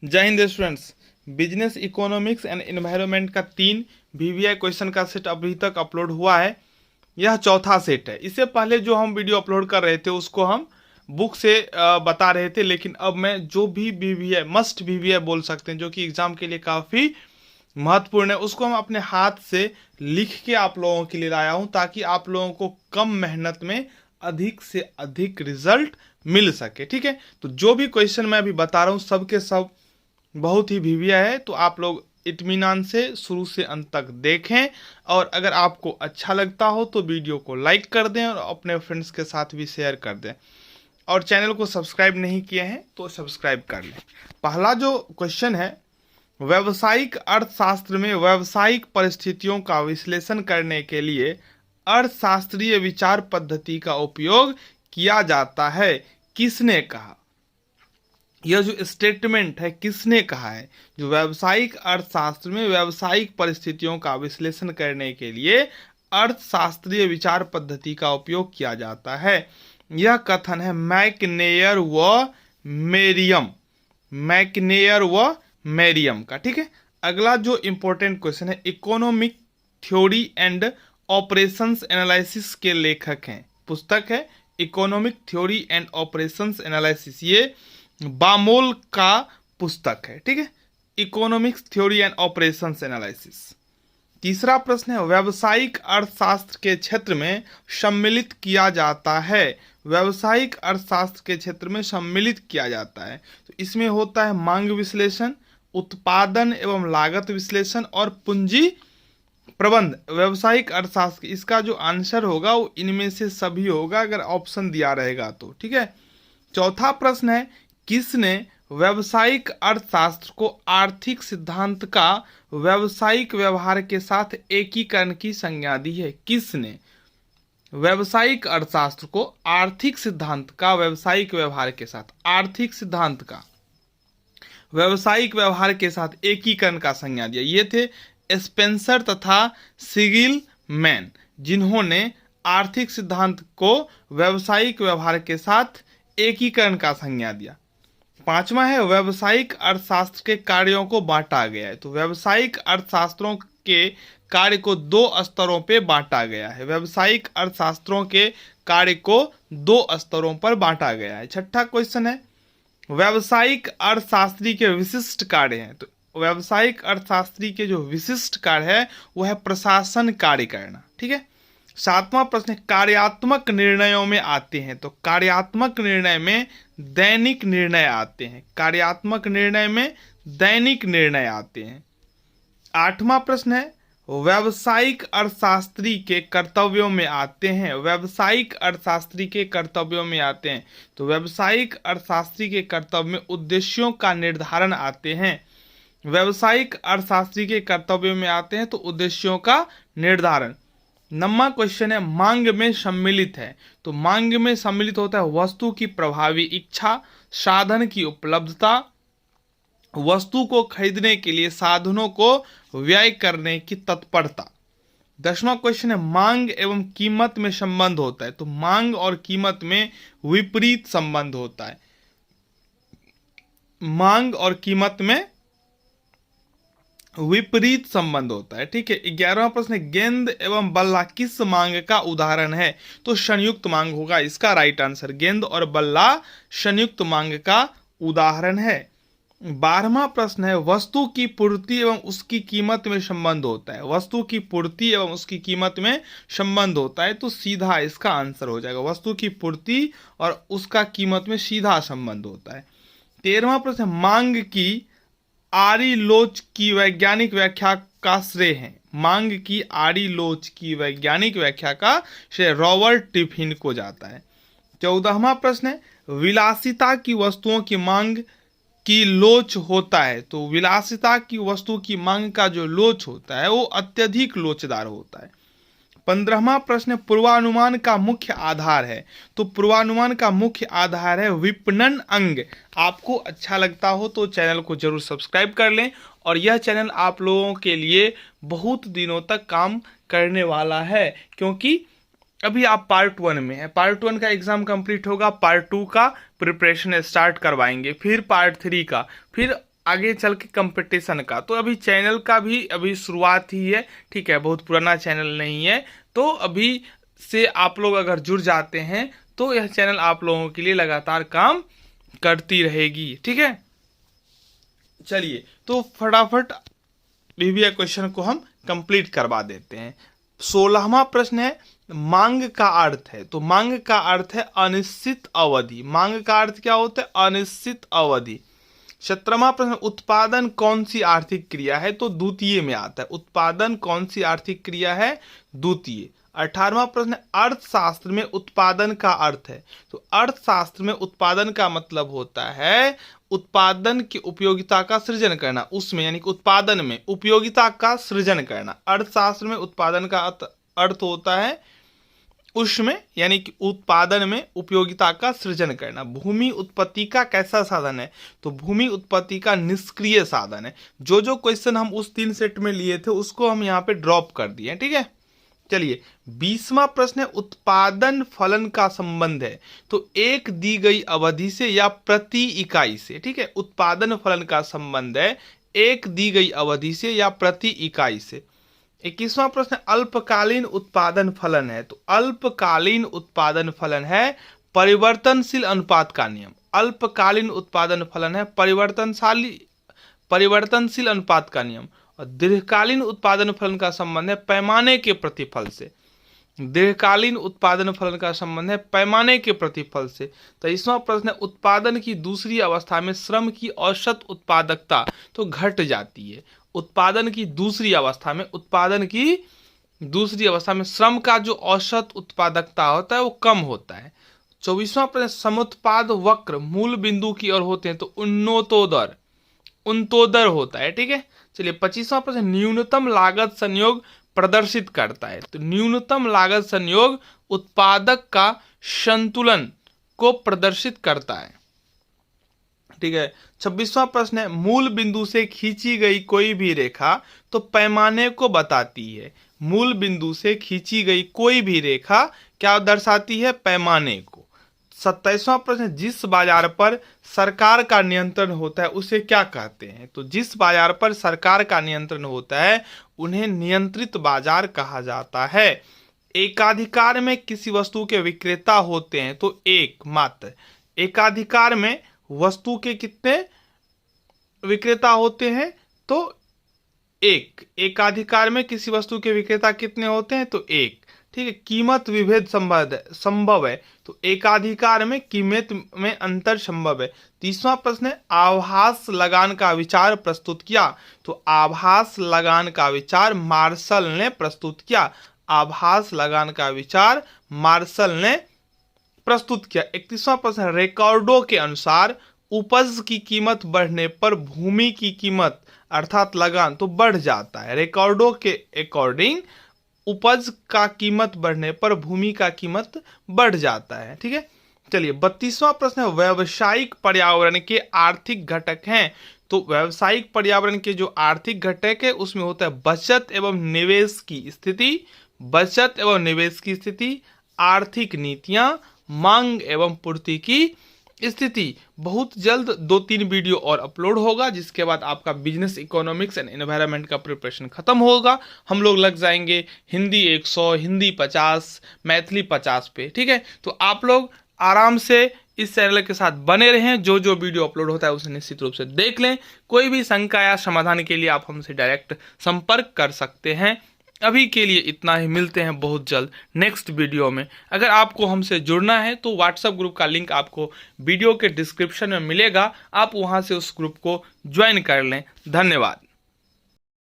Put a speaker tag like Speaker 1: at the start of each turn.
Speaker 1: जय Hind students. Business economics and environment का 3 VVI question का सेट अभी तक अपलोड हुआ है। यह चौथा सेट है। इससे पहले जो हम वीडियो अपलोड कर रहे थे उसको हम बुक से बता रहे थे, लेकिन अब मैं जो भी वीवीआई मस्ट वीवीआई बोल सकते हैं जो कि एग्जाम के लिए काफ़ी महत्वपूर्ण है, उसको हम अपने हाथ से लिख के आप लोगों के लिए लाया हूं, ताकि आप लोगों को कम मेहनत में अधिक से अधिक रिजल्ट मिल सके। ठीक है, तो जो भी क्वेश्चन मैं अभी बता रहा हूँ सबके सब बहुत ही वीवीआई है, तो आप लोग इत्मीनान से शुरू से अंत तक देखें। और अगर आपको अच्छा लगता हो तो वीडियो को लाइक कर दें और अपने फ्रेंड्स के साथ भी शेयर कर दें। और चैनल को सब्सक्राइब नहीं किए हैं तो सब्सक्राइब कर लें। पहला जो क्वेश्चन है, व्यावसायिक अर्थशास्त्र में व्यावसायिक परिस्थितियों का विश्लेषण करने के लिए अर्थशास्त्रीय विचार पद्धति का उपयोग किया जाता है, किसने कहा? यह जो स्टेटमेंट है किसने कहा है? जो व्यावसायिक अर्थशास्त्र में व्यावसायिक परिस्थितियों का विश्लेषण करने के लिए अर्थशास्त्रीय विचार पद्धति का उपयोग किया जाता है, यह कथन है मैकनेयर व मेरियम। मैकनेयर व मेरियम का। ठीक है, अगला जो इंपॉर्टेंट क्वेश्चन है, economic theory and operations analysis के लेखक हैं। पुस्तक है economic theory and operations analysis, ये बामोल का पुस्तक है। ठीक है, economics theory and operations analysis. तीसरा प्रश्न है, व्यावसायिक अर्थशास्त्र के क्षेत्र में सम्मिलित किया जाता है। व्यावसायिक अर्थशास्त्र के क्षेत्र में सम्मिलित किया जाता है तो इसमें होता है मांग विश्लेषण, उत्पादन एवं लागत विश्लेषण और पूंजी प्रबंध। व्यावसायिक अर्थशास्त्र, इसका जो आंसर होगा वो इनमें से सभी होगा अगर ऑप्शन दिया रहेगा तो। ठीक है, चौथा प्रश्न है, किसने व्यावसायिक अर्थशास्त्र को आर्थिक सिद्धांत का व्यावसायिक व्यवहार के साथ एकीकरण की संज्ञा दी है? किसने व्यावसायिक अर्थशास्त्र को आर्थिक सिद्धांत का व्यावसायिक व्यवहार के साथ, आर्थिक सिद्धांत का व्यावसायिक व्यवहार के साथ एकीकरण का संज्ञा दिया? ये थे स्पेंसर तथा सिगिल मैन, जिन्होंने आर्थिक सिद्धांत को व्यावसायिक व्यवहार के साथ एकीकरण का संज्ञा दिया। पांचवा है, व्यावसायिक अर्थशास्त्र के कार्यों को बांटा गया है। तो व्यावसायिक अर्थशास्त्रों के कार्य को 2 स्तरों पे बांटा गया है। व्यावसायिक अर्थशास्त्रों के कार्य को 2 स्तरों पर बांटा गया है। छठा क्वेश्चन है, व्यावसायिक अर्थशास्त्री के विशिष्ट कार्य हैं। तो व्यावसायिक अर्थशास्त्री के जो विशिष्ट कार्य है वह है प्रशासन कार्य करना। ठीक है, सातवां प्रश्न है, कार्यात्मक निर्णयों में आते हैं। तो कार्यात्मक निर्णय में दैनिक निर्णय आते हैं। कार्यात्मक निर्णय में दैनिक निर्णय आते हैं। आठवां प्रश्न है, व्यावसायिक अर्थशास्त्री के कर्तव्यों में आते हैं। व्यावसायिक अर्थशास्त्री के कर्तव्यों में आते हैं। तो व्यावसायिक अर्थशास्त्री के कर्तव्य में उद्देश्यों का निर्धारण आते हैं। व्यावसायिक अर्थशास्त्री के कर्तव्यों में आते हैं तो उद्देश्यों का निर्धारण। नौवां क्वेश्चन है, मांग में सम्मिलित है। तो मांग में सम्मिलित होता है वस्तु की प्रभावी इच्छा, साधन की उपलब्धता, वस्तु को खरीदने के लिए साधनों को व्यय करने की तत्परता। 10वां क्वेश्चन है, मांग एवं कीमत में संबंध होता है। तो मांग और कीमत में विपरीत संबंध होता है। मांग और कीमत में विपरीत संबंध होता है। ठीक है, 11वां प्रश्न है, गेंद एवं बल्ला किस मांग का उदाहरण है? तो संयुक्त मांग होगा इसका राइट आंसर। गेंद और बल्ला संयुक्त मांग का उदाहरण है। 12वां प्रश्न है, वस्तु की पूर्ति एवं उसकी कीमत में संबंध होता है। वस्तु की पूर्ति एवं उसकी कीमत में संबंध होता है तो सीधा इसका आंसर हो जाएगा। वस्तु की पूर्ति और उसका कीमत में सीधा संबंध होता है। 13वां प्रश्न है, मांग की आरी लोच की वैज्ञानिक व्याख्या का श्रेय है। मांग की आरी लोच की वैज्ञानिक व्याख्या का श्रेय रॉबर्ट टिफिन को जाता है। 14वां प्रश्न है, विलासिता की वस्तुओं की मांग की लोच होता है। तो विलासिता की वस्तु की मांग का जो लोच होता है वो अत्यधिक लोचदार होता है। 15वां प्रश्न, पूर्वानुमान का मुख्य आधार है। तो पूर्वानुमान का मुख्य आधार है विपणन अंग। आपको अच्छा लगता हो तो चैनल को जरूर सब्सक्राइब कर लें, और यह चैनल आप लोगों के लिए बहुत दिनों तक काम करने वाला है, क्योंकि अभी आप पार्ट 1 में है। पार्ट 1 का एग्जाम कंप्लीट होगा, पार्ट 2 का प्रिपरेशन स्टार्ट करवाएंगे, फिर पार्ट 3 का, फिर आगे चल के कंपटीशन का। तो अभी चैनल का भी अभी शुरुआत ही है, ठीक है, बहुत पुराना चैनल नहीं है। तो अभी से आप लोग अगर जुड़ जाते हैं तो यह चैनल आप लोगों के लिए लगातार काम करती रहेगी, ठीक है। चलिए तो फटाफट वीवीआई क्वेश्चन को हम कंप्लीट करवा देते हैं। 16वां प्रश्न है, मांग का अर्थ है। तो मांग का अर्थ है अनिश्चित अवधि। मांग का अर्थ क्या होता है? अनिश्चित अवधि। 17वां प्रश्न, उत्पादन कौन सी आर्थिक क्रिया है? तो द्वितीय में आता है। उत्पादन कौन सी आर्थिक क्रिया है? द्वितीय। 18वां प्रश्न, अर्थशास्त्र में उत्पादन का अर्थ है। तो अर्थशास्त्र में उत्पादन का मतलब होता है उत्पादन की उपयोगिता का सृजन करना, उसमें यानी कि उत्पादन में उपयोगिता का सृजन करना। अर्थशास्त्र में उत्पादन का अर्थ होता है उसमें यानी कि उत्पादन में उपयोगिता का सृजन करना। भूमि उत्पत्ति का कैसा साधन है? तो भूमि उत्पत्ति का निष्क्रिय साधन है। जो जो क्वेश्चन हम उस 3 सेट में लिए थे उसको हम यहाँ पे ड्रॉप कर दिए, ठीक है। चलिए 20वां प्रश्न है, उत्पादन फलन का संबंध है। तो एक दी गई अवधि से या प्रति इकाई से, ठीक है। उत्पादन फलन का संबंध है एक दी गई अवधि से या प्रति इकाई से। 21वां प्रश्न, अल्पकालीन उत्पादन फलन है। तो अल्पकालीन उत्पादन फलन है परिवर्तनशील अनुपात का नियम। अल्पकालीन उत्पादन फलन है परिवर्तनशील अनुपात का नियम। और दीर्घकालीन उत्पादन फलन का संबंध है पैमाने के प्रतिफल से। दीर्घकालीन उत्पादन फलन का संबंध है पैमाने के प्रतिफल से। 23वां प्रश्न है, उत्पादन की दूसरी अवस्था में श्रम की औसत उत्पादकता तो घट जाती है। उत्पादन की दूसरी अवस्था में श्रम का जो औसत उत्पादकता होता है वो कम होता है। 24वां प्रश्न, समुत्पाद वक्र मूल बिंदु की ओर होते हैं तो उन्नतोदर होता है, ठीक है। चलिए 25वां प्रश्न, न्यूनतम लागत संयोग प्रदर्शित करता है। तो न्यूनतम लागत संयोग उत्पादक का संतुलन को प्रदर्शित करता है, ठीक है। 26वां प्रश्न है, मूल बिंदु से खींची गई कोई भी रेखा तो पैमाने को बताती है। मूल बिंदु से खींची गई कोई भी रेखा क्या दर्शाती है? पैमाने को। 27वां प्रश्न, जिस बाजार पर सरकार का नियंत्रण होता है उसे क्या कहते हैं? तो जिस बाजार पर सरकार का नियंत्रण होता है उन्हें नियंत्रित बाजार कहा जाता है। एकाधिकार में किसी वस्तु के विक्रेता होते हैं तो एक मात्र। एकाधिकार में वस्तु के कितने विक्रेता होते हैं? तो एक। एकाधिकार में किसी वस्तु के विक्रेता कितने होते हैं? तो एक, ठीक है। कीमत विभेद संभव है। तो एकाधिकार में कीमत में अंतर संभव है। 30वां प्रश्न है, आभास लगान का विचार प्रस्तुत किया। तो आभास लगान का विचार मार्शल ने प्रस्तुत किया। आभास लगान का विचार मार्शल ने प्रस्तुत किया। 31वां प्रश्न, रिकॉर्डों के अनुसार उपज की कीमत बढ़ने पर भूमि की कीमत अर्थात लगान तो बढ़ जाता है। रिकॉर्डों के अकॉर्डिंग उपज का कीमत बढ़ने पर भूमि का कीमत बढ़ जाता है, ठीक है। चलिए 32वां प्रश्न है, व्यावसायिक पर्यावरण के आर्थिक घटक हैं। तो व्यावसायिक पर्यावरण के जो आर्थिक घटक है उसमें होता है बचत एवं निवेश की स्थिति, बचत एवं निवेश की स्थिति, आर्थिक नीतियां, मांग एवं पूर्ति की स्थिति। बहुत जल्द 2-3 वीडियो और अपलोड होगा जिसके बाद आपका बिजनेस इकोनॉमिक्स एंड एनवायरनमेंट का प्रिपरेशन खत्म होगा। हम लोग लग जाएंगे हिंदी 100, हिंदी 50, मैथिली 50 पे, ठीक है। तो आप लोग आराम से इस चैनल के साथ बने रहें। जो जो वीडियो अपलोड होता है उसे निश्चित रूप से देख लें। कोई भी शंका या समाधान के लिए आप हमसे डायरेक्ट संपर्क कर सकते हैं। अभी के लिए इतना ही, मिलते हैं बहुत जल्द नेक्स्ट वीडियो में। अगर आपको हमसे जुड़ना है तो व्हाट्सएप ग्रुप का लिंक आपको वीडियो के डिस्क्रिप्शन में मिलेगा, आप वहां से उस ग्रुप को ज्वाइन कर लें। धन्यवाद।